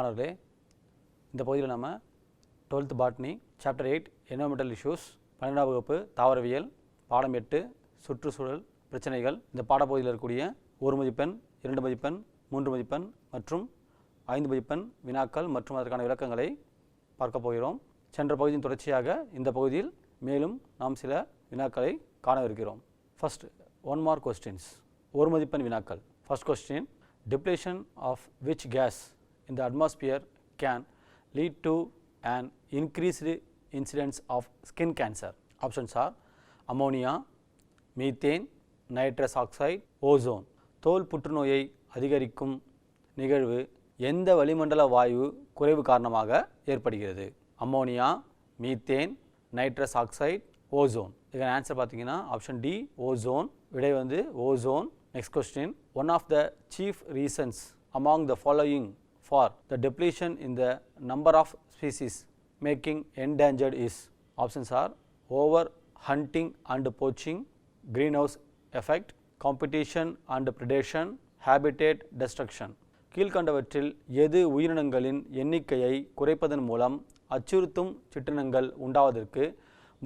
மாணவர்களே, இந்த பகுதியில் நம்ம 12th botany chapter 8 environmental issues 12ஆம் வகுப்பு தாவரவியல் பாடம் 8 சுற்றுச்சூழல் பிரச்சனைகள் இந்த பாடப்பகுதியில் இருக்கக்கூடிய 1 மதிப்பெண் 2 மதிப்பெண் 3 மதிப்பெண் மற்றும் 5 மதிப்பெண் வினாக்கள் மற்றும் அதற்கான விளக்கங்களை பார்க்க போகிறோம். சென்ற பகுதியின் தொடர்ச்சியாக இந்த பகுதியில் மேலும் நாம் சில வினாக்களை காணவிருக்கிறோம். ஃபர்ஸ்ட் 1 mark questions, 1 மதிப்பெண் வினாக்கள். First question, depletion of which gas in the atmosphere can lead to an increased incidence of skin cancer? Options are ammonia, methane, nitrous oxide, ozone. தோல் புற்றுநோயை அதிகரிக்கும் நிகழ்வு எந்த வளிமண்டல வாயு குறைவு காரணமாக ஏற்படுகிறது? Ammonia, methane, nitrous oxide, ozone. இதுக்கான ஆன்சர் பார்த்தீங்கன்னா ஆப்ஷன் டி ஓசோன். விடை வந்து ozone. Next question, one of the chief reasons among the following for the depletion in the number of species making endangered is? Options are over hunting and poaching, greenhouse effect, competition and predation, habitat destruction. கீழ்கண்டவற்றில் எது உயிரினங்களின் எண்ணிக்கையை குறைப்பதன் மூலம் அச்சுறுத்தும் சிற்றினங்கள் உண்டாவதற்கு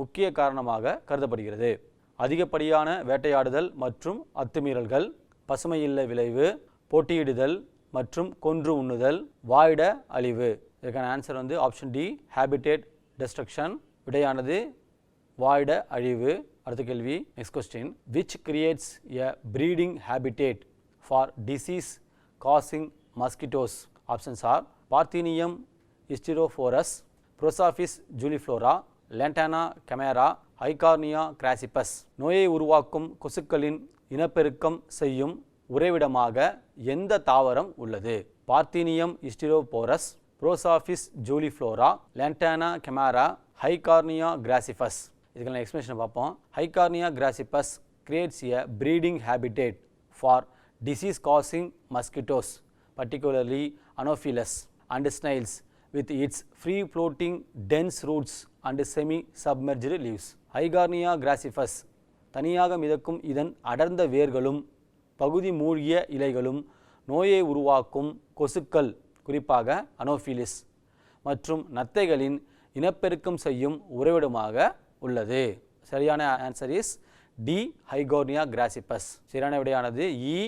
முக்கிய காரணமாக கருதப்படுகிறது? அதிகப்படியான வேட்டையாடுதல் மற்றும் அத்துமீறல்கள், பசுமையில்லை விளைவு, போட்டியிடுதல் மற்றும் கொன்று உண்ணுதல், வாழிட அழிவு. இதற்கான ஆன்சர் வந்து ஆப்ஷன் டி ஹேபிடேட் டெஸ்ட்ரக்ஷன். விடையானது வாழிட அழிவு. அடுத்த கேள்வி, next question, which creates a breeding habitat for disease causing mosquitoes? Options are Parthenium hysterophorus, Prosophis juliflora, Lantana camara, Eichhornia crassipus. நோயை உருவாக்கும் கொசுக்களின் இனப்பெருக்கம் செய்யும் உறைவிடமாக எந்த தாவரம் உள்ளது? பார்த்தினியம் ஹிஸ்டிரோபோரஸ், புரோசாஃபிஸ் ஜூலிஃப்ளோரா, லான்டானா கெமாரா, ஹைகார்னியா கிராசிபஸ். இதுக்கான எக்ஸ்பிளேஷன் பார்ப்போம். Eichhornia crassipes creates a breeding habitat for disease causing mosquitoes, particularly Anopheles and snails, with its free floating dense roots and semi submerged leaves. Eichhornia grassifus தனியாக மிதக்கும் இதன் அடர்ந்த வேர்களும் பகுதி மூழ்கிய இலைகளும் நோயை உருவாக்கும் கொசுக்கள், குறிப்பாக அனோஃபிலிஸ் மற்றும் நத்தைகளின் இனப்பெருக்கம் செய்யும் உறைவிடமாக உள்ளது. சரியான ஆன்சர் இஸ் டி ஹைகோர்னியா கிராசிபஸ். சரியான விடையானது இ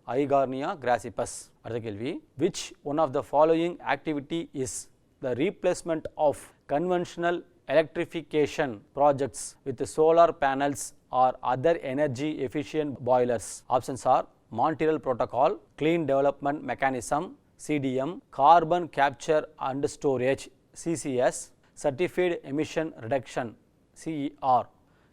ஐகார்னியா கிராசிபஸ். அடுத்த கேள்வி, which one of the following activity is the replacement of conventional electrification projects with solar panels or other energy efficient boilers? Options are Montreal Protocol, Clean Development Mechanism CDM, Carbon Capture and Storage CCS, Certified Emission Reduction CER.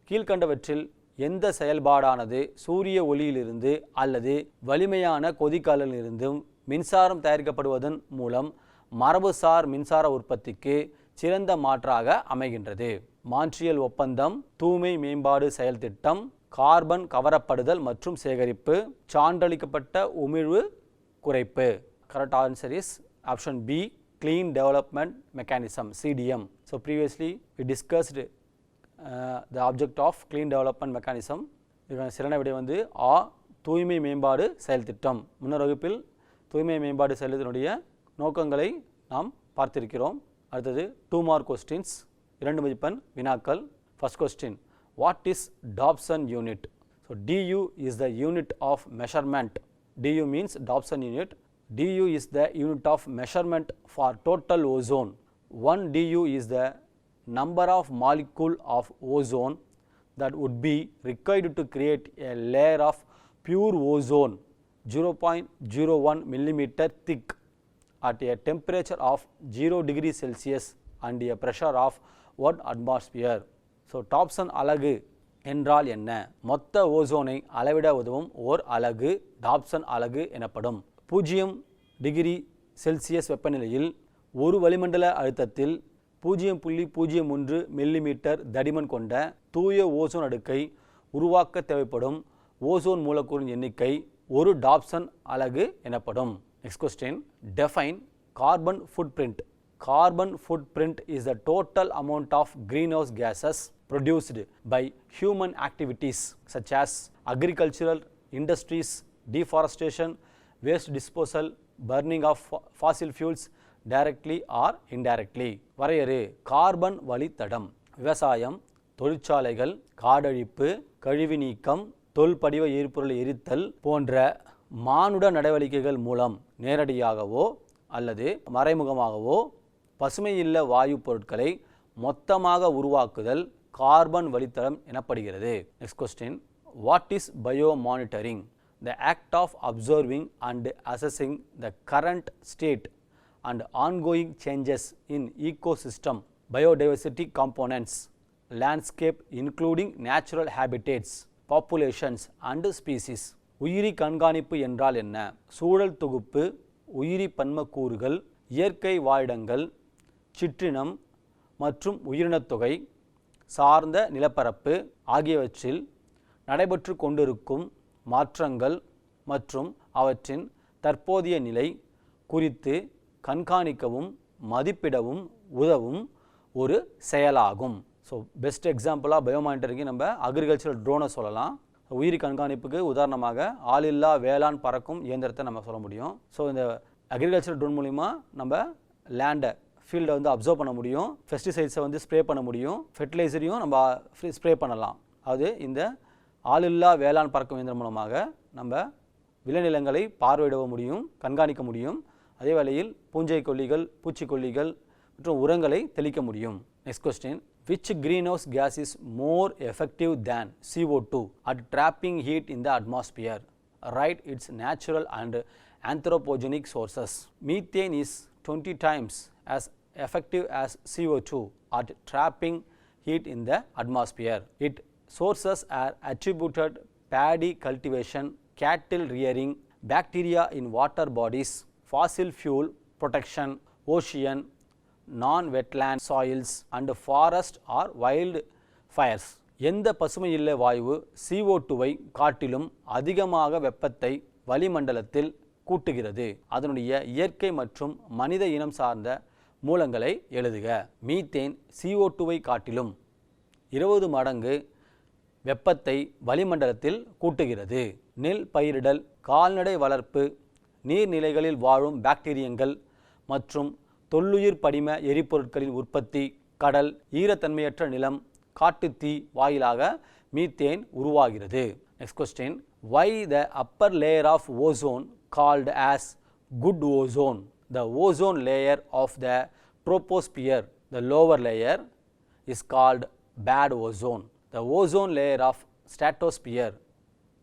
கீழ்கண்டவற்றில் எந்த செயல்பாடானது சூரிய ஒளியிலிருந்து அல்லது வலிமையான கொதிகலனிலிருந்தும் மின்சாரம் தயாரிக்கப்படுவதன் மூலம் மரபுசார் மின்சார உற்பத்திக்கு சிறந்த மாற்றாக அமைகின்றது? மான்ட்ரியல் ஒப்பந்தம், தூய்மை மேம்பாடு செயல் திட்டம், கார்பன் கவரப்படுதல் மற்றும் சேகரிப்பு, சான்றளிக்கப்பட்ட உமிழ்வு குறைப்பு. Correct answer is option B clean development mechanism CDM. So previously we discussed the object of clean development mechanism. இதுக்கான சிறந்த விடை வந்து ஆ தூய்மை மேம்பாடு செயல் திட்டம். முன்னர் வகுப்பில் தூய்மை மேம்பாடு செயல் திட்டத்தினுடைய நோக்கங்களை நாம் பார்த்திருக்கிறோம். அடுத்தது 2 mark questions, 2 மதிப்பெண் வினாக்கள். First question, what is Dobson unit? So DU is the unit of measurement. DU means Dobson unit. DU is the unit of measurement for total ozone. 1 DU is the number of molecule of ozone that would be required to create a layer of pure ozone 0.01 millimeter thick at a temperature of 0 degrees Celsius and a pressure of 1 atmosphere. So Dobson அலகு என்றால் என்ன? மொத்த ஓசோனை அளவிட உதவும் ஓர் அலகு Dobson அலகு எனப்படும். 0 degree Celsius வெப்பநிலையில் ஒரு வளிமண்டல அழுத்தத்தில் 0.01 மில்லிமீட்டர் தடிமன் கொண்ட தூய ஓசோன் அடுக்கை உருவாக்க தேவைப்படும் ஓசோன் மூலக்கூறின் எண்ணிக்கை ஒரு டாப்சன் அலகு எனப்படும். Next question, define carbon footprint. Carbon footprint is the total amount of greenhouse gases produced by human activities such as agricultural industries, deforestation, waste disposal, burning of fossil fuels, directly or indirectly. வரையறு carbon வழித்தடம் விவசாயம், தொழிற்சாலைகள், காடழிப்பு, கழிவு நீக்கம், தொல்படிவ எரிபொருள் எரித்தல் போன்ற மானுட நடவடிக்கைகள் மூலம் நேரடியாகவோ அல்லது மறைமுகமாகவோ பசுமையில்ல வாயு பொருட்களை மொத்தமாக உருவாக்குதல் கார்பன் வழித்தடம் எனப்படுகிறது. Next question, what is bio monitoring? The act of observing and assessing the current state and ongoing changes in ecosystem, biodiversity components, landscape including natural habitats, populations and species. உயிரி கண்காணிப்பு என்றால் என்ன? சூழல் தொகுப்பு, உயிரி பன்மக்கூறுகள், இயற்கை வாழிடங்கள், சிற்றினம் மற்றும் உயிரினத்தொகை சார்ந்த நிலப்பரப்பு ஆகியவற்றில் நடைபெற்று கொண்டிருக்கும் மாற்றங்கள் மற்றும் அவற்றின் தற்போதைய நிலை குறித்து கண்காணிக்கவும் மதிப்பிடவும் உதவும் ஒரு செயலாகும். ஸோ பெஸ்ட் எக்ஸாம்பிளாக பயோமானிட்டரிங்கு நம்ம அக்ரிகல்ச்சரல் ட்ரோனை சொல்லலாம். உயிரி கண்காணிப்புக்கு உதாரணமாக ஆளில்லா வேளாண் பறக்கும் இயந்திரத்தை நம்ம சொல்ல முடியும். ஸோ இந்த அக்ரிகல்ச்சரல் ட்ரோன் மூலிமா நம்ம லேண்டை ஃபீல்டை வந்து அப்சர்வ் பண்ண முடியும், பெஸ்டிசைட்ஸை வந்து ஸ்ப்ரே பண்ண முடியும், ஃபெர்டிலைசரையும் நம்ம ஸ்ப்ரே பண்ணலாம். அது இந்த ஆளில்லா வேளாண் பறக்கும் இயந்திரம் மூலமாக நம்ம விளைநிலங்களை பார்வையிட முடியும், கண்காணிக்க முடியும். அதே வேளையில் பூஞ்சை கொல்லிகள், பூச்சிக்கொல்லிகள் மற்றும் உரங்களை தெளிக்க முடியும். Next question, which greenhouse gas is more effective than CO2 at trapping heat in the atmosphere? Write its natural and anthropogenic sources. Methane is 20 times as effective as CO2 at trapping heat in the atmosphere. Its sources are attributed paddy cultivation, cattle rearing, bacteria in water bodies, fossil fuel production, ocean, non-wetland soils and forest or wild fires. எந்த பசுமையில்ல வாயு CO2வை காட்டிலும் அதிகமாக வெப்பத்தை வளிமண்டலத்தில் கூட்டுகிறது? அதனுடைய இயற்கை மற்றும் மனித இனம் சார்ந்த மூலங்களை எழுதுக. மீத்தேன் CO2வை காட்டிலும் 20 மடங்கு வெப்பத்தை வளிமண்டலத்தில் கூட்டுகிறது. நெல் பயிரிடல், கால்நடை வளர்ப்பு, நீர்நிலைகளில் வாழும் பாக்டீரியங்கள் மற்றும் தொல்லுயிர் படிம எரிபொருட்களின் உற்பத்தி, கடல், ஈரத்தன்மையற்ற நிலம், காட்டுத்தீ வாயிலாக மீத்தேன் உருவாகிறது. Next question, why the upper layer of ozone called as good ozone, the ozone layer of the troposphere, the lower layer is called bad ozone. The ozone layer of stratosphere,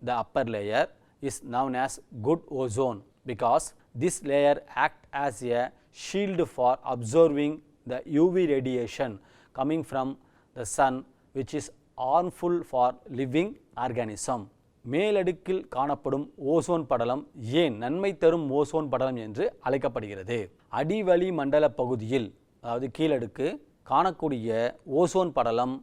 the upper layer, is known as good ozone because this layer acts as a shield for absorbing the UV radiation coming from the sun, which is harmful for living organism. மேலடுக்கில் காணப்படும் ozone படலம் ஏன் நன்மை தரும் ozone படலம் என்று அழைக்கப்படுகிறது? அடிவளி மண்டல பகுதியில், அதாவது கீழடுக்கு காணக்கூடிய ஓசோன் படலம்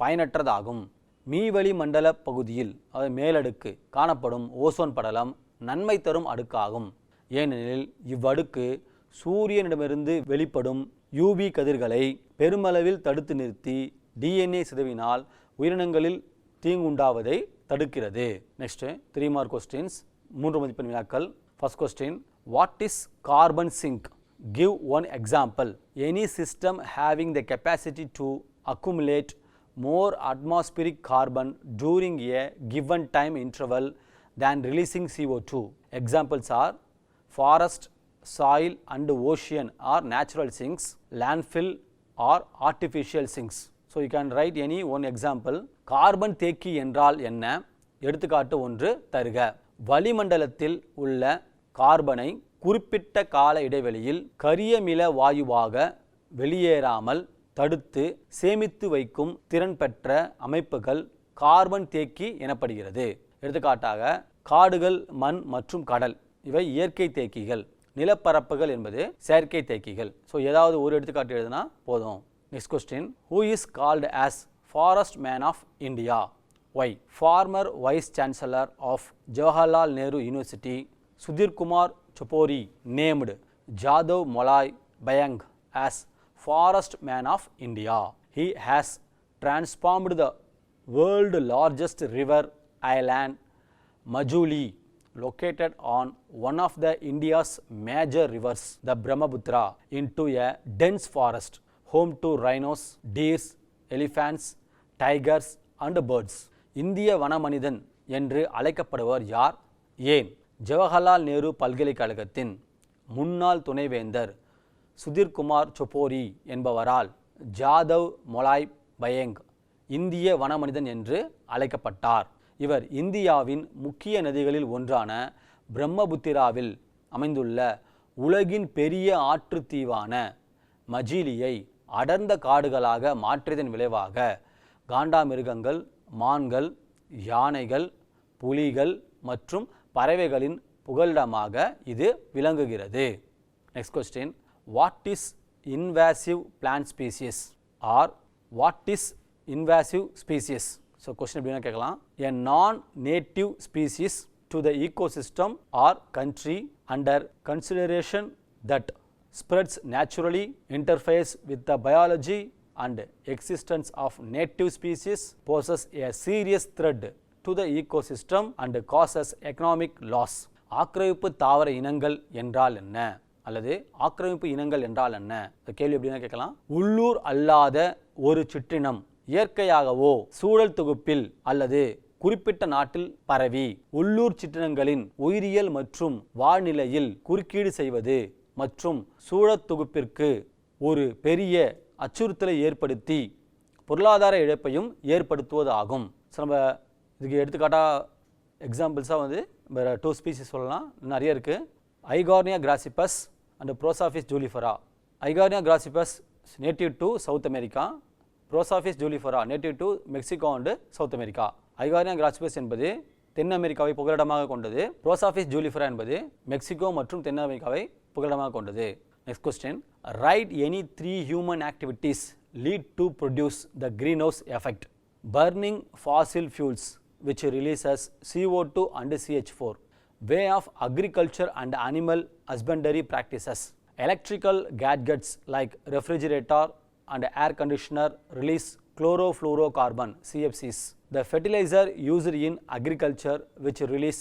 பயனற்றதாகும். மீவளி மண்டல பகுதியில், அதாவது மேலடுக்கு காணப்படும் ஓசோன் படலம் நன்மை தரும் அடுக்காகும். ஏனெனில் இவ்வடுக்கு சூரியனிடமிருந்து வெளிப்படும் UV கதிர்களை பெருமளவில் தடுத்து நிறுத்தி DNA சிதைவினால் உயிரினங்களில் தீங்குண்டாவதை தடுக்கிறது. நெக்ஸ்ட் 3 மார்க் கொஸ்டின்ஸ், 3 மதிப்பெண் வினாக்கள். First question, what is carbon sink? Give one example. Any system having the capacity to accumulate more atmospheric carbon during a given time interval than releasing CO2. Examples are forest, soil and ocean are natural sinks, landfill or artificial sinks. So you can write any one example. Carbon தேக்கி என்றால் என்ன? எடுத்துக்காட்டு ஒன்று தருக. வளிமண்டலத்தில் உள்ள கார்பனை குறிப்பிட்ட கால இடைவெளியில் கரியமில வாயுவாக வெளியேறாமல் தடுத்து சேமித்து வைக்கும் திறன் பெற்ற அமைப்புகள் கார்பன் தேக்கி எனப்படுகிறது. எடுத்துக்காட்டாக காடுகள், மண் மற்றும் கடல் இவை இயற்கை தேக்கிகள். நிலப்பரப்புகள் என்பது செயற்கை தேக்கிகள். ஸோ ஏதாவது ஒரு எடுத்துக்காட்டு எழுதுனா போதும். Next question, who is called as forest man of India? Why? Former vice chancellor of Jawaharlal Nehru university Sudhir Kumar Sopory named Jadav Molai Payeng as Forest Man of India. He has transformed the world's largest river island Majuli located on one of the India's major rivers, the Brahmaputra, into a dense forest, home to rhinos, deers, elephants, tigers and birds. இந்திய வனமனிதன் என்று அழைக்கப்படுவர் யார்? ஏன்? ஜவஹர்லால் நேரு பல்கலைக்கழகத்தின் முன்னாள் துணைவேந்தர் சுதிர்குமார் சொப்போரி என்பவரால் ஜாதவ் மொலாய் பயங் இந்திய வனமனிதன் என்று அழைக்கப்பட்டார். இவர் இந்தியாவின் முக்கிய நதிகளில் ஒன்றான பிரம்மபுத்திராவில் அமைந்துள்ள உலகின் பெரிய ஆற்றுத்தீவான மஜீலியை அடர்ந்த காடுகளாக மாற்றியதன் விளைவாக காண்டாமிருகங்கள், மான்கள், யானைகள், புலிகள் மற்றும் பறவைகளின் புகலிடமாக இது விளங்குகிறது. Next question, what is invasive plant species or what is invasive species? So question எப்படினா கேட்கலாம். A non-native species to the ecosystem or country under consideration that spreads naturally, interferes with the biology and existence of native species, poses a serious threat to the ecosystem and causes economic loss. ஆக்கிரமிப்பு தாவர இனங்கள் என்றால் என்ன அல்லது ஆக்கிரமிப்பு இனங்கள் என்றால் என்ன? இந்த கேள்வி எப்படினா கேட்கலாம். உள்ளூர் அல்லாத ஒரு சிற்றினம் இயற்கையாகவோ சூழல் தொகுப்பில் அல்லது குறிப்பிட்ட நாட்டில் பரவி உள்ளூர் சிற்றினங்களின் உயிரியல் மற்றும் வாழ்நிலையில் குறுக்கீடு செய்வது மற்றும் சூழல் தொகுப்பிற்கு ஒரு பெரிய அச்சுறுத்தலை ஏற்படுத்தி பொருளாதார இழப்பையும் ஏற்படுத்துவது ஆகும். நம்ம இதுக்கு எடுத்துக்காட்டாக எக்ஸாம்பிள்ஸாக வேறு 2 ஸ்பீசிஸ் சொல்லலாம், நிறைய இருக்குது. Eichhornia crassipes and Prosopis juliflora. Eichhornia crassipes native to South America, Prosopis juliflora native to Mexico and South America. Eichhornia crassipes என்பது தென் அமெரிக்காவை புகலிடமாக கொண்டது. ப்ரோசாஃபிஸ் ஜூலிஃபரா என்பது மெக்சிகோ மற்றும் தென் அமெரிக்காவை புகலிடமாக கொண்டது. Next question, right any 3 human activities lead to produce the green house effect. Burning Fazil fuels which releases CO2 and CH4. Way of agriculture and animal husbandry practices. Electrical gadgets like refrigerator and air conditioner release chlorofluorocarbon CFCs. The fertilizer used in agriculture which release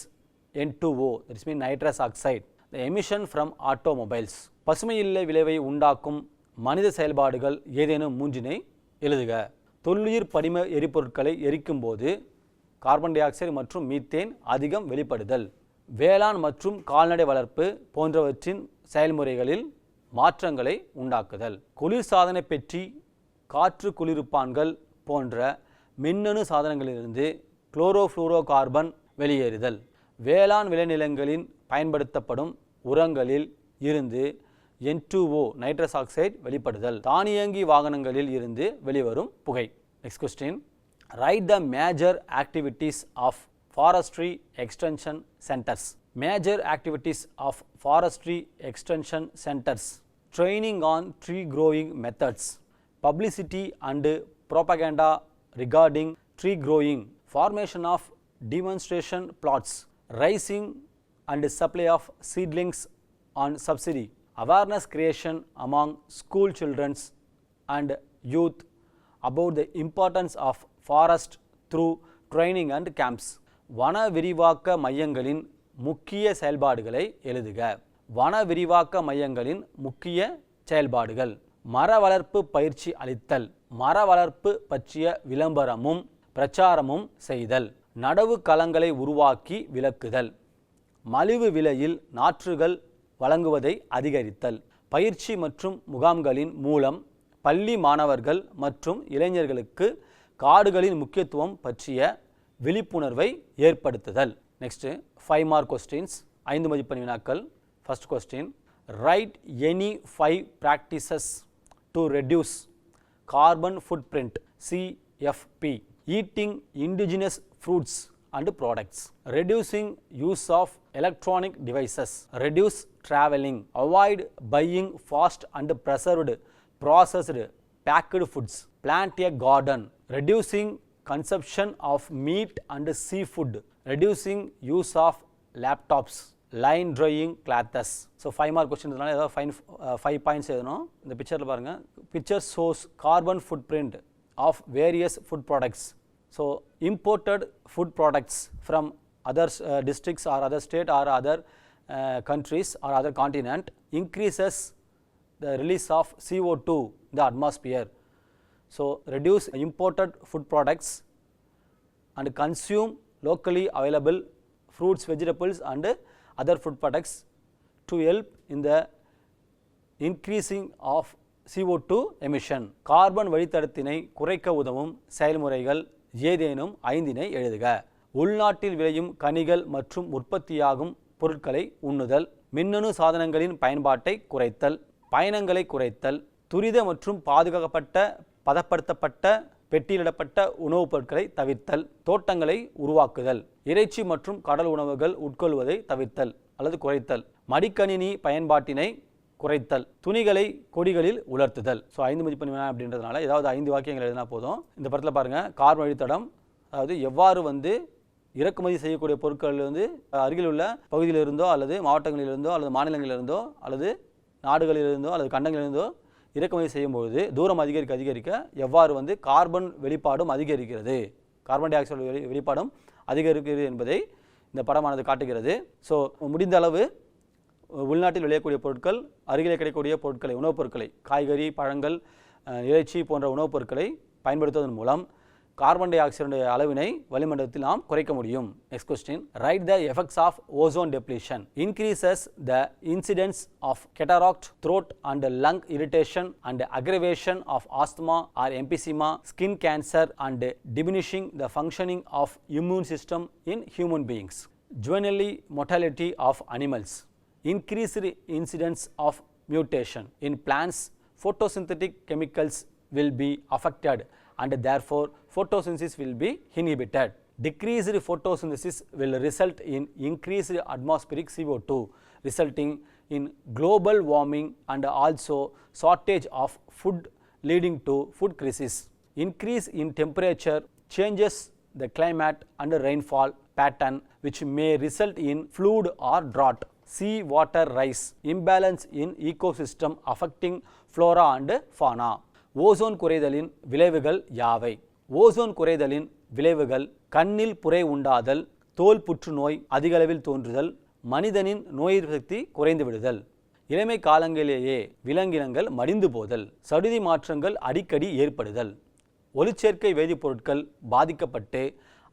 N2O, that is nitrous oxide. The emission from automobiles. பசுமையில்லை விளைவை உண்டாக்கும் மனித செயல்பாடுகள் ஏதேனும் மூன்றினை எழுதுக. தொல்லுயிர் படிம எரிபொருட்களை எரிக்கும் போது carbon di oxide மற்றும் methane அதிகம் வெளிப்படுதல். வேளாண் மற்றும் கால்நடை வளர்ப்பு போன்றவற்றின் செயல்முறைகளில் மாற்றங்களை உண்டாக்குதல். குளிர்சாதன பெட்டி, காற்று குளிர்பான்கள் போன்ற மின்னணு சாதனங்களிலிருந்து குளோரோஃப்ளூரோகார்பன் வெளியேறுதல். வேளாண் விளைநிலங்களில் பயன்படுத்தப்படும் உரங்களில் இருந்து N2O நைட்ரஸ் ஆக்சைடு வெளிப்படுதல். தானியங்கி வாகனங்களில் இருந்து வெளிவரும் புகை. Next question, write the major activities of forestry extension centres. Major activities of forestry extension centers: training on tree growing methods, publicity and propaganda regarding tree growing, formation of demonstration plots, raising and supply of seedlings on subsidy, awareness creation among school children and youth about the importance of forest through training and camps. வன விரிவாக்க மையங்களின் முக்கிய செயல்பாடுகளை எழுதுக. வன விரிவாக்க மையங்களின் முக்கிய செயல்பாடுகள்: மர வளர்ப்பு பயிற்சி அளித்தல், மர வளர்ப்பு பற்றிய விளம்பரமும் பிரச்சாரமும் செய்தல், நடவு களங்களை உருவாக்கி விளக்குதல், மலிவு விலையில் நாற்றுகள் வழங்குவதை அதிகரித்தல். பயிற்சி மற்றும் முகாம்களின் மூலம் பள்ளி மாணவர்கள் மற்றும் இளைஞர்களுக்கு காடுகளின் முக்கியத்துவம் பற்றிய விழிப்புணர்வை ஏற்படுத்துதல். நெக்ஸ்ட் 5 மார்க் கொஸ்டின்ஸ், 5 மதிப்பெண் வினாக்கள். First question, right any 5 practices to reduce carbon footprint CFP. Eating indigenous fruits and products, reducing use of electronic devices, reduce traveling, avoid buying fast and preserved processed packed foods, plant a garden, reducing consumption of meat and seafood, reducing use of laptops, line drying clothes. So 5 mark question இதனால ஏதாவது 5 points எழுதணும். இந்த பிக்சரில் பாருங்கள். Picture shows carbon footprint of various food products. So imported food products from other districts or other state or other countries or other continent increases the release of CO2 in the atmosphere. So reduce imported food products and consume locally available fruits, vegetables and other food products to help in the increasing of CO2 emission. Carbon வழித்தடத்தினை குறைக்க உதவும் செயல்முறைகள் ஏதேனும் 5 எழுதுக. உள்நாட்டில் விளையும் கனிகள் மற்றும் உற்பத்தியாகும் பொருட்களை உண்ணுதல், மின்னணு சாதனங்களின் பயன்பாட்டை குறைத்தல், பயணங்களை குறைத்தல், துரித மற்றும் பாதுகாக்கப்பட்ட பதப்படுத்தப்பட்ட பெட்டியிடப்பட்ட உணவுப் பொருட்களை தவிர்த்தல், தோட்டங்களை உருவாக்குதல், இறைச்சி மற்றும் கடல் உணவுகள் உட்கொள்வதை தவிர்த்தல் அல்லது குறைத்தல், மடிக்கணினி பயன்பாட்டினை குறைத்தல், துணிகளை கொடிகளில் உலர்த்துதல். ஸோ 5 மதிப்பெண் வேணாம் அப்படின்றதுனால ஏதாவது 5 வாக்கியங்கள் எழுதினா போதும். இந்த படத்தில் பாருங்கள், கார்பன் வழித்தடம் அதாவது எவ்வாறு இறக்குமதி செய்யக்கூடிய பொருட்கள் அருகில் உள்ள பகுதியிலிருந்தோ அல்லது மாவட்டங்களிலிருந்தோ அல்லது மாநிலங்களிலிருந்தோ அல்லது நாடுகளிலிருந்தோ அல்லது கண்டங்களிலிருந்தோ இறக்குமதி செய்யும்போது தூரம் அதிகரிக்க எவ்வாறு கார்பன் வெளிப்பாடும் அதிகரிக்கிறது, கார்பன் டை ஆக்சைடு வெளிப்பாடும் அதிகரிக்கிறது என்பதை இந்த படமானது காட்டுகிறது. ஸோ முடிந்த அளவு உள்நாட்டில் விளையக்கூடிய பொருட்கள், அருகிலே கிடைக்கக்கூடிய பொருட்களை, உணவுப் பொருட்களை, காய்கறி, பழங்கள், இறைச்சி போன்ற உணவுப் பொருட்களை பயன்படுத்துவதன் மூலம் கார்பன் டை ஆக்சைடு அளவினை வளிமண்டலத்தில் நாம் குறைக்க முடியும். Next question, write the effects of ozone depletion increases the incidence of cataract, throat and lung irritation and aggravation of asthma or emphysema, skin cancer and diminishing the functioning of immune system in human beings, juvenile mortality of animals, increased incidence of mutation in plants, photosynthetic chemicals will be affected and therefore photosynthesis will be inhibited. Decreased photosynthesis will result in increased atmospheric CO2 resulting in global warming and also shortage of food leading to food crisis. Increase in temperature changes the climate and rainfall pattern which may result in flood or drought. Sea water rise, imbalance in ecosystem affecting flora and fauna. Ozone குறைதலின் விளைவுகள் யாவை? Ozone குறைதலின் விளைவுகள் கண்ணில் புரை உண்டாதல், தோல் புற்றுநோய் அதிகளவில் தோன்றுதல், மனிதனின் நோய் எதிர்ப்பு சக்தி குறைந்து விடுதல், இளமை காலங்களிலேயே விலங்கினங்கள் மடிந்து போதல், சடுதி மாற்றங்கள் அடிக்கடி ஏற்படுதல், ஒளிச்சேர்க்கை வேதிப்பொருட்கள் பாதிக்கப்பட்டு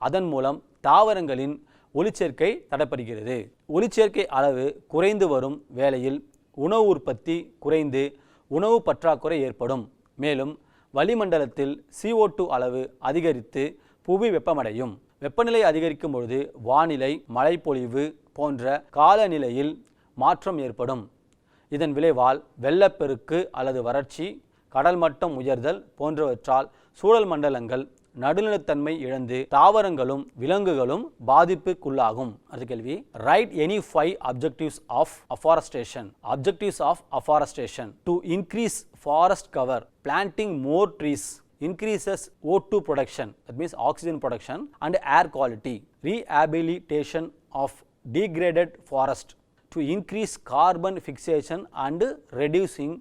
அதன் மூலம் தாவரங்களின் ஒளிச்சேர்க்கை தடைப்படுகிறது. ஒளிச்சேர்க்கை அளவு குறைந்து வரும் வேளையில் உணவு உற்பத்தி குறைந்து உணவு பற்றாக்குறை ஏற்படும். மேலும் வளிமண்டலத்தில் CO2 அளவு அதிகரித்து புவி வெப்பமடையும். வெப்பநிலை அதிகரிக்கும் பொழுது வானிலை, மழைப்பொழிவு போன்ற காலநிலையில் மாற்றம் ஏற்படும். இதன் விளைவால் வெள்ளப்பெருக்கு அல்லது வறட்சி, கடல் மட்டம் உயர்தல் போன்றவற்றால் சூழல் மண்டலங்கள் நடுநிலைத்தன்மை இழந்து தாவரங்களும் விலங்குகளும் பாதிப்புக்குள்ளாகும். அடுத்த கேள்வி, right any 5 objectives of afforestation. Objectives of afforestation: to increase forest cover, planting more trees increases O2 production, that means oxygen production and air quality. Rehabilitation of degraded forest to increase carbon fixation and reducing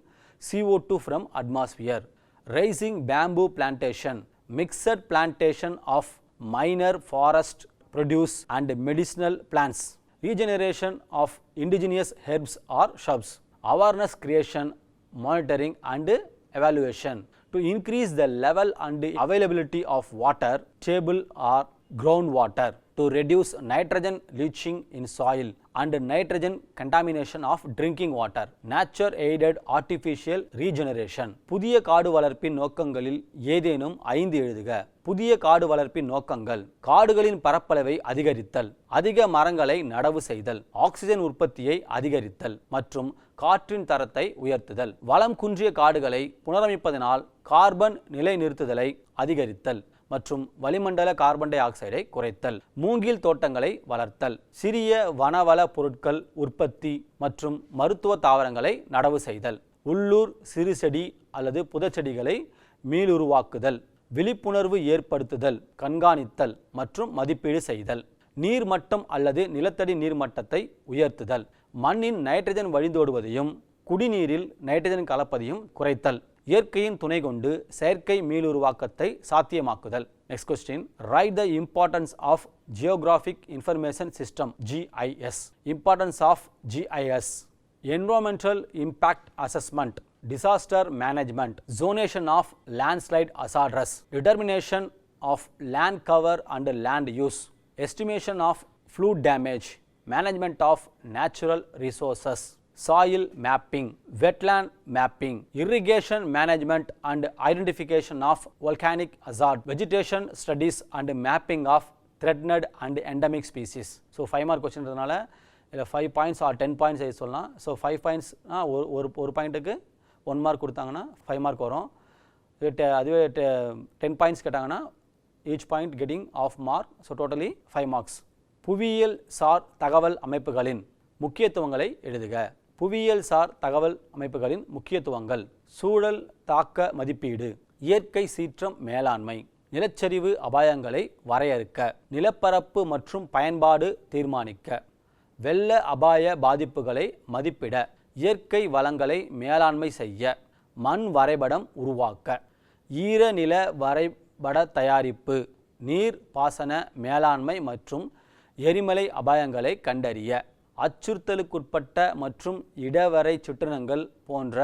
CO2 from atmosphere. Raising bamboo plantation, mixed plantation of minor forest produce and medicinal plants, regeneration of indigenous herbs or shrubs, awareness creation, monitoring and evaluation to increase the level and availability of water, table or groundwater, to reduce nitrogen leaching in soil and nitrogen contamination of drinking water, nature aided artificial regeneration. புதிய காடு வளர்ப்பின் நோக்கங்களில் ஏதேனும் 5 எழுதுக. புதிய காடு வளர்ப்பின் நோக்கங்கள்: காடுகளின் பரப்பளவை அதிகரித்தல், அதிக மரங்களை நடவு செய்தல், ஆக்சிஜன் உற்பத்தியை அதிகரித்தல் மற்றும் காற்றின் தரத்தை உயர்த்துதல், வளம் குன்றிய காடுகளை புனரமைப்பதனால் கார்பன் நிலைநிறுத்துதலை அதிகரித்தல் மற்றும் வளிமண்டல கார்பன் டை ஆக்சைடை குறைத்தல், மூங்கில் தோட்டங்களை வளர்த்தல், சிறிய வனவள பொருட்கள் உற்பத்தி மற்றும் மருத்துவ தாவரங்களை நடவு செய்தல், உள்ளூர் சிறு செடி அல்லது புதச்செடிகளை மீளுருவாக்குதல், விழிப்புணர்வு ஏற்படுத்துதல், கண்காணித்தல் மற்றும் மதிப்பீடு செய்தல், நீர்மட்டம் அல்லது நிலத்தடி நீர்மட்டத்தை உயர்த்துதல், மண்ணின் நைட்ரஜன் வழிந்தோடுவதையும் குடிநீரில் நைட்ரஜன் கலப்பதையும் குறைத்தல். இயற்கையின் துணை கொண்டு செயற்கை மீளுருவாக்கத்தை சாத்தியமாக்குதல். Next question, write the importance of geographic information system GIS. Importance of GIS: environmental impact assessment, disaster management, zonation of landslide hazards, determination of land cover and land use, estimation of flood damage, management of natural resources, soil mapping, wetland mapping, irrigation management and identification of volcanic hazard, vegetation studies and mapping of threatened and endemic species. So 5 mark question இருந்தனால இல்லை 5 points R 10 points எழுதி சொல்லலாம். So 5 பாயிண்ட்ஸ்னா ஒரு பாயிண்ட்டுக்கு 1 mark கொடுத்தாங்கன்னா 5 mark வரும். அதுவே 10 points கேட்டாங்கன்னா each point getting of mark. So totally 5 marks. புவியியல் சார் தகவல் அமைப்புகளின் முக்கியத்துவங்களை எழுதுக. புவியியல் சார் தகவல் அமைப்புகளின் முக்கியத்துவங்கள்: சூழல் தாக்க மதிப்பீடு, இயற்கை சீற்றம் மேலாண்மை, நிலச்சரிவு அபாயங்களை வரையறுக்க, நிலப்பரப்பு மற்றும் பயன்பாடு தீர்மானிக்க, வெள்ள அபாய பாதிப்புகளை மதிப்பிட, இயற்கை வளங்களை மேலாண்மை செய்ய, மண் வரைபடம் உருவாக்க, ஈரநில வரைபட தயாரிப்பு, நீர் பாசன மேலாண்மை மற்றும் எரிமலை அபாயங்களை கண்டறிய, அச்சுறுத்தலுக்குட்பட்ட மற்றும் இடவரை சிற்றினங்கள் போன்ற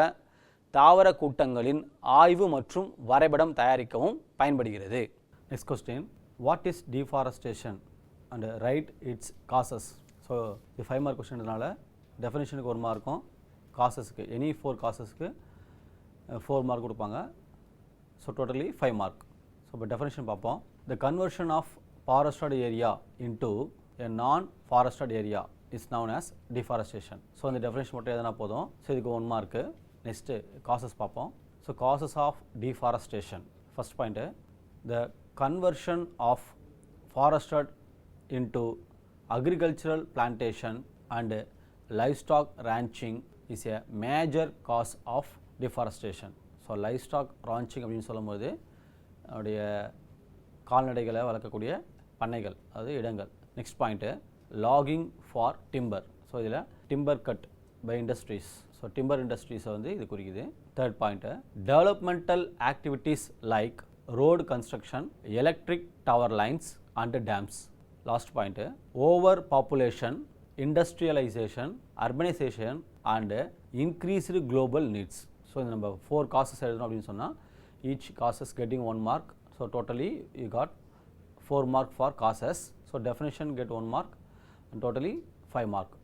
தாவர கூட்டங்களின் ஆய்வு மற்றும் வரைபடம் தயாரிக்கவும் பயன்படுகிறது. Next question, what is deforestation and write its causes. So இது 5 மார்க் கொஸ்டின்றதுனால டெஃபினேஷனுக்கு 1 மார்க்கும், காசஸ்க்கு எனி 4 காசஸ்க்கு 4 மார்க் கொடுப்பாங்க. So totally 5 mark. ஸோ இப்போ டெஃபினேஷன் பார்ப்போம். The conversion of forested area into a non forested area is known as deforestation. So அந்த டெஃபினேஷன் மட்டும் எதனா போதும். ஸோ இதுக்கு 1 மார்க்கு. நெக்ஸ்ட்டு காசஸ் பார்ப்போம். So causes of deforestation. First point, the conversion of forested into agricultural plantation and livestock ranching is a major cause of deforestation. So livestock ranching அப்படின்னு சொல்லும்போது அவருடைய கால்நடைகளை வளர்க்கக்கூடிய பண்ணைகள், அது இடங்கள். Next point, logging for timber. So இதில் timber cut by industries. So timber இண்டஸ்ட்ரீஸை வந்து இது குறிக்குது. Third point, developmental activities like road construction, electric tower lines and dams. Last point, over population, industrialisation, urbanisation and increased global needs. So இந்த நம்ம 4 causes எழுதணும் அப்படின்னு சொன்னால் each causes getting 1 mark. So totally you got 4 mark for causes. So definition get 1 mark and totally 5 mark.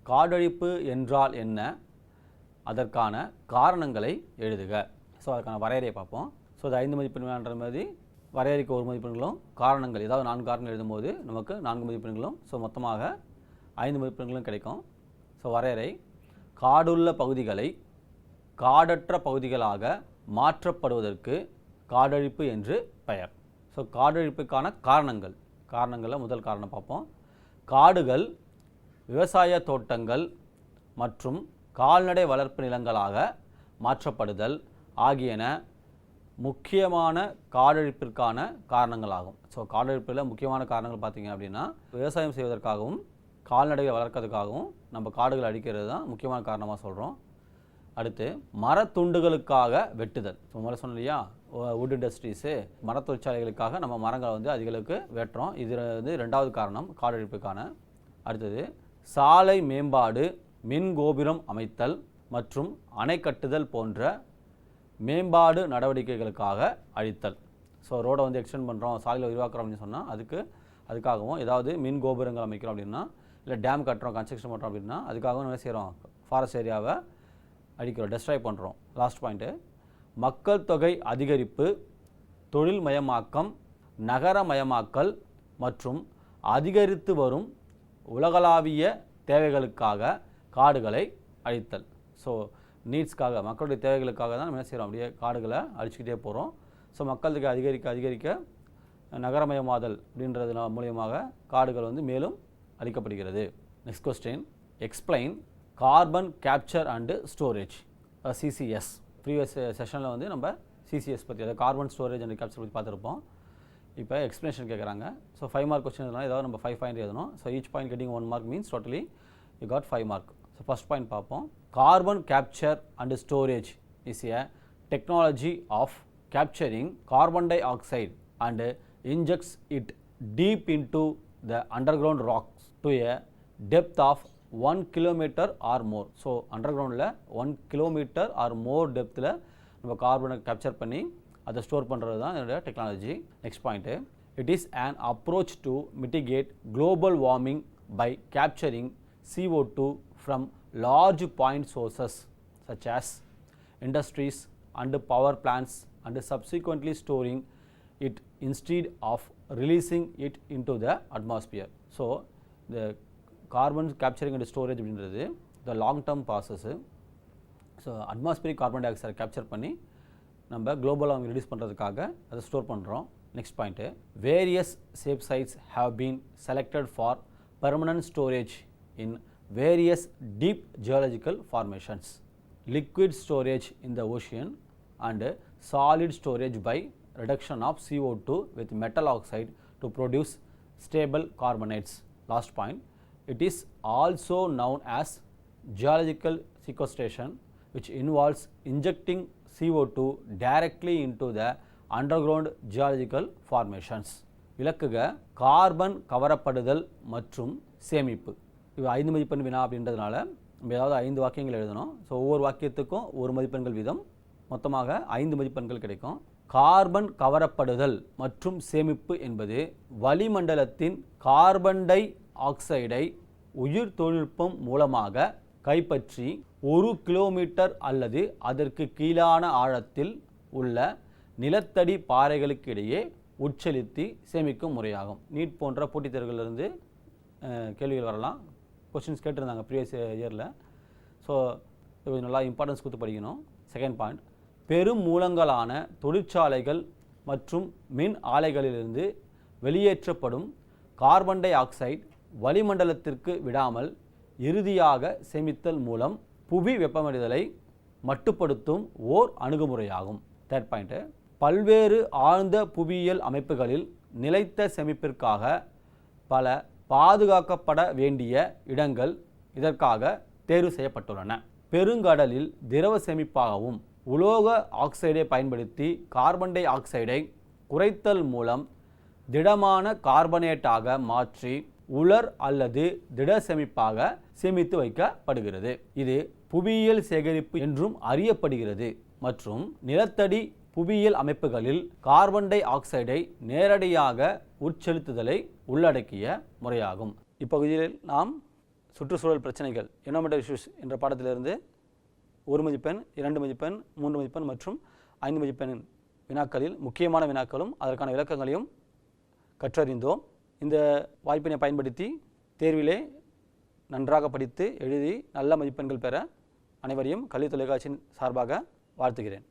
காடழிப்பு என்றால் என்ன, அதற்கான காரணங்களை எழுதுக. ஸோ அதுக்கான வரையறையை பார்ப்போம். ஸோ அது 5 மதிப்பெண்ணுன்ற மாதிரி வரையறைக்கு 1 மதிப்பெண்களும், காரணங்கள் ஏதாவது 4 காரணங்கள் எழுதும்போது நமக்கு 4 மதிப்பெண்களும், ஸோ மொத்தமாக 5 மதிப்பெண்களும் கிடைக்கும். ஸோ வரையறை, காடுள்ள பகுதிகளை காடற்ற பகுதிகளாக மாற்றப்படுவதற்கு காடழிப்பு என்று பெயர். ஸோ காடழிப்புக்கான காரணங்களில் முதல் காரணம் பார்ப்போம். காடுகள் விவசாய தோட்டங்கள் மற்றும் கால்நடை வளர்ப்பு நிலங்களாக மாற்றப்படுதல் ஆகியன முக்கியமான காடழிப்பிற்கான காரணங்களாகும். ஸோ காடழிப்பில் முக்கியமான காரணங்கள் பார்த்திங்க அப்படின்னா விவசாயம் செய்வதற்காகவும் கால்நடைகளை வளர்க்கறதுக்காகவும் நம்ம காடுகளை அழிக்கிறது தான் முக்கியமான காரணமாக சொல்கிறோம். அடுத்து, மரத்துண்டுகளுக்காக வெட்டுதல். ஸோ முதல்ல சொன்னோம் இல்லையா, வுட் இண்டஸ்ட்ரீஸு, மரத்தொழிற்சாலைகளுக்காக நம்ம மரங்களை வந்து அதிகளுக்கு வெட்டுறோம். இது வந்து 2வது காரணம் காடழிப்புக்கான. அடுத்தது, சாலை மேம்பாடு, மின் கோபுரம் அமைத்தல் மற்றும் அணை கட்டுதல் போன்ற மேம்பாடு நடவடிக்கைகளுக்காக அழித்தல். ஸோ ரோடை வந்து எக்ஸ்டெண்ட் பண்ணுறோம், சாலையில் விரிவாக்குறோம் அப்படின்னு சொன்னால் அதுக்காகவும், ஏதாவது மின் கோபுரங்கள் அமைக்கிறோம் அப்படின்னா, இல்லை டேம் கட்டுறோம், கன்ஸ்ட்ரக்ஷன் பண்ணுறோம் அப்படின்னா அதுக்காகவும் என்ன செய்கிறோம், ஃபாரஸ்ட் ஏரியாவை அழிக்கிறோம், டெஸ்ட்ராய் பண்ணுறோம். லாஸ்ட் பாயிண்ட்டு, மக்கள் தொகை அதிகரிப்பு, தொழில்மயமாக்கம், நகரமயமாக்கல் மற்றும் அதிகரித்து வரும் உலகளாவிய தேவைகளுக்காக காடுகளை அழித்தல். ஸோ நீட்ஸ்க்காக, மக்களுடைய தேவைகளுக்காக தான் நம்ம என்ன செய்கிறோம், அப்படியே காடுகளை அழிச்சிக்கிட்டே போகிறோம். ஸோ மக்களுக்கு அதிகரிக்க நகரமயமாதல் அப்படின்றது மூலியமாக காடுகள் வந்து மேலும் அழிக்கப்படுகிறது. Next question, explain carbon capture and storage, CCS. Previous செஷனில் வந்து நம்ம CCS பற்றி, அதாவது கார்பன் ஸ்டோரேஜ் அண்ட் கேப்சர் பற்றி பார்த்துருப்போம். இப்போ எக்ஸ்ப்ளனேஷன் கேட்குறாங்க. ஸோ 5 மார்க் கொஸ்டின் இருந்தாலும் ஏதாவது நம்ம 5 பாயிண்ட் எழுதணும். So each point getting 1 mark means totally you got 5 mark. So first point பார்ப்போம். Carbon capture and storage is a technology of capturing carbon dioxide and injects it deep into the underground rocks to a depth of 1 kilometer or more. So அண்டர்கிரவுண்டில் 1 kilometer or more டெப்த்தில் நம்ம கார்பனை capture பண்ணி அதை store பண்ணுறது தான் இதோட technology. Next point, it is an approach to mitigate global warming by capturing CO2 from large point sources such as industries and power plants and subsequently storing it instead of releasing it into the atmosphere. So the carbon capturing and storage அப்படின்றது the long term process. So atmospheric carbon டை ஆக்சைடை capture பண்ணி நம்ம global warming reduce பண்ணுறதுக்காக அதை store பண்ணுறோம். Next point, various safe sites have been selected for permanent storage in various deep geological formations, liquid storage in the ocean and solid storage by reduction of CO2 with metal oxide to produce stable carbonates. Last point, it is also known as geological sequestration, which involves injecting CO2 directly into the underground geological formations. விளக்குக carbon கவரப்படுதல் மற்றும் சேமிப்பு. இது 5 மதிப்பெண் வினா அப்படின்றதுனால நம்ம ஏதாவது 5 வாக்கியங்கள் எழுதணும். ஸோ ஒவ்வொரு வாக்கியத்துக்கும் 1 மதிப்பெண்கள் வீதம், மொத்தமாக 5 மதிப்பெண்கள் கிடைக்கும். கார்பன் கவரப்படுதல் மற்றும் சேமிப்பு என்பது வளிமண்டலத்தின் கார்பன் டை ஆக்சைடை உயிர் தொழில்நுட்பம் மூலமாக கைப்பற்றி 1 கிலோமீட்டர் அல்லது அதற்கு கீழான ஆழத்தில் உள்ள நிலத்தடி பாறைகளுக்கு இடையே உட்செலுத்தி சேமிக்கும் முறையாகும். நீட் போன்ற போட்டித் தேர்வுகளிலிருந்து கேள்விகள் வரலாம், கொஸ்டின்ஸ் கேட்டிருந்தாங்க ப்ரீவியஸ் இயரில். ஸோ இது நல்லா இம்பார்ட்டன்ஸ் கொடுத்து படிக்கணும். செகண்ட் பாயிண்ட், பெரும் மூலங்களான தொழிற்சாலைகள் மற்றும் மின் ஆலைகளிலிருந்து வெளியேற்றப்படும் கார்பன் டை ஆக்சைடு வளிமண்டலத்திற்கு விடாமல் இறுதியாக சேமித்தல் மூலம் புவி வெப்பமடைதலை மட்டுப்படுத்தும் ஓர் அணுகுமுறையாகும். தேர்ட் பாயிண்ட்டு, பல்வேறு ஆழ்ந்த புவியியல் அமைப்புகளில் நிலைத்த சேமிப்பிற்காக பல பாதுகாக்கப்பட வேண்டிய இடங்கள் இதற்காக தேர்வு செய்யப்பட்டுள்ளன. பெருங்கடலில் திரவ சேமிப்பாகவும் உலோக ஆக்சைடை பயன்படுத்தி கார்பன் டை ஆக்சைடை குறைத்தல் மூலம் திடமான கார்பனேட்டாக மாற்றி உலர் அல்லது திட சேமிப்பாக சேமித்து வைக்கப்படுகிறது. இது புவியியல் சேகரிப்பு என்றும் அறியப்படுகிறது மற்றும் நிலத்தடி புவியியல் அமைப்புகளில் கார்பன் டை ஆக்சைடை நேரடியாக உட்செலுத்துதலை உள்ளடக்கிய முறையாகும். இப்பகுதியில் நாம் சுற்றுச்சூழல் பிரச்சனைகள் என்விரான்மெண்டல் இஷ்யூஸ் என்ற பாடத்திலிருந்து 1 மதிப்பெண், 2 மதிப்பெண், 3 மதிப்பெண் மற்றும் 5 மதிப்பெண் வினாக்களில் முக்கியமான வினாக்களும் அதற்கான விளக்கங்களையும் கற்றறிந்தோம். இந்த வாய்ப்பினை பயன்படுத்தி தேர்விலே நன்றாக படித்து எழுதி நல்ல மதிப்பெண்கள் பெற அனைவரையும் கல்வி தொலைக்காட்சியின் சார்பாக வாழ்த்துகிறேன்.